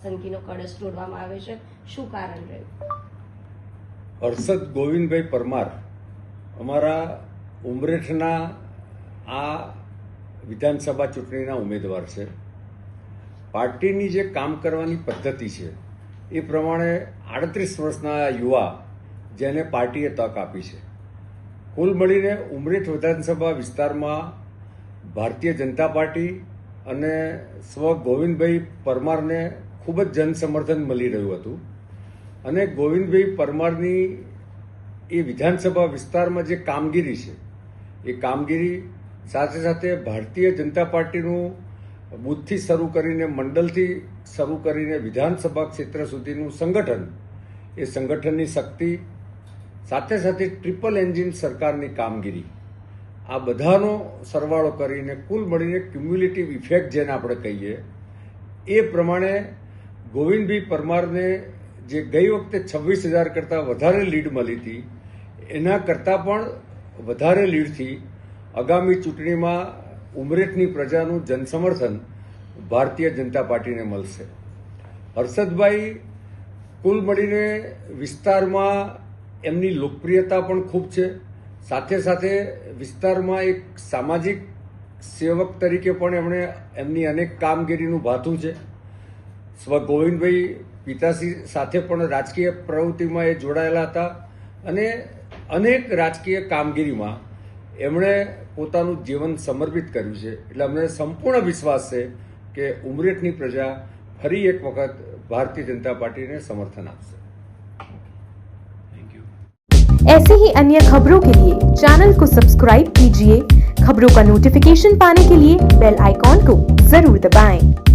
સંકીનો કળશ તોડવામાં આવે છે, શું કારણ રહ્યું? હર્ષદ ગોવિંદભાઈ પરમાર અમારા ઉમરેઠના આ વિધાનસભા ચૂંટણીના ઉમેદવાર છે. પાર્ટીની જે કામ કરવાની પદ્ધતિ છે એ પ્રમાણે 38 વર્ષના યુવા જેને પાર્ટીએ તક આપી છે. કુલ મળીને ઉમરેઠ વિધાનસભા વિસ્તારમાં ભારતીય જનતા પાર્ટી અને સ્વ ગોવિંદભાઈ પરમારને ખૂબ જ જનસમર્થન મળી રહ્યું હતું. અને ગોવિંદભાઈ પરમારની એ વિધાનસભા વિસ્તારમાં જે કામગીરી છે એ કામગીરી સાથે સાથે ભારતીય જનતા પાર્ટીનું બૂથથી શરૂ કરીને મંડળથી શરૂ કરીને વિધાનસભા ક્ષેત્ર સુધીનું સંગઠન, એ સંગઠનની શક્તિ સાથે સાથે ટ્રિપલ એન્જિન સરકારની કામગીરી, આ બધાનો સરવાળો કરીને કુલ મળીને ક્યુમ્યુલેટિવ ઇફેક્ટ જેને આપણે કહીએ એ પ્રમાણે ગોવિંદભાઈ પરમારને જે ગઈ વખતે 26,000 કરતાં વધારે લીડ મળી હતી એના કરતાં પણ વધારે લીડથી આગામી ચૂંટણીમાં ઉમરેઠની પ્રજાનું જનસમર્થન ભારતીય જનતા પાર્ટીને મળશે. હર્ષદભાઈ કુલ મળીને વિસ્તારમાં એમની લોકપ્રિયતા પણ ખૂબ છે. સાથે સાથે વિસ્તારમાં એક સામાજિક સેવક તરીકે પણ એમણે એમની અનેક કામગીરીનું ભાથું છે. સ્વ ગોવિંદભાઈ પિતાશ્રી સાથે પણ રાજકીય પ્રવૃત્તિમાં એ જોડાયેલા હતા અને અનેક રાજકીય કામગીરીમાં એમણે પોતાનું જીવન સમર્પિત કર્યું છે. એટલે અમને સંપૂર્ણ વિશ્વાસ છે કે ઉમરેઠની પ્રજા ફરી એક વખત ભારતીય જનતા પાર્ટીને समर्थन આપશે. ऐसे ही अन्य खबरों के लिए चैनल को सब्सक्राइब कीजिए. खबरों का नोटिफिकेशन पाने के लिए बेल आइकॉन को जरूर दबाएं.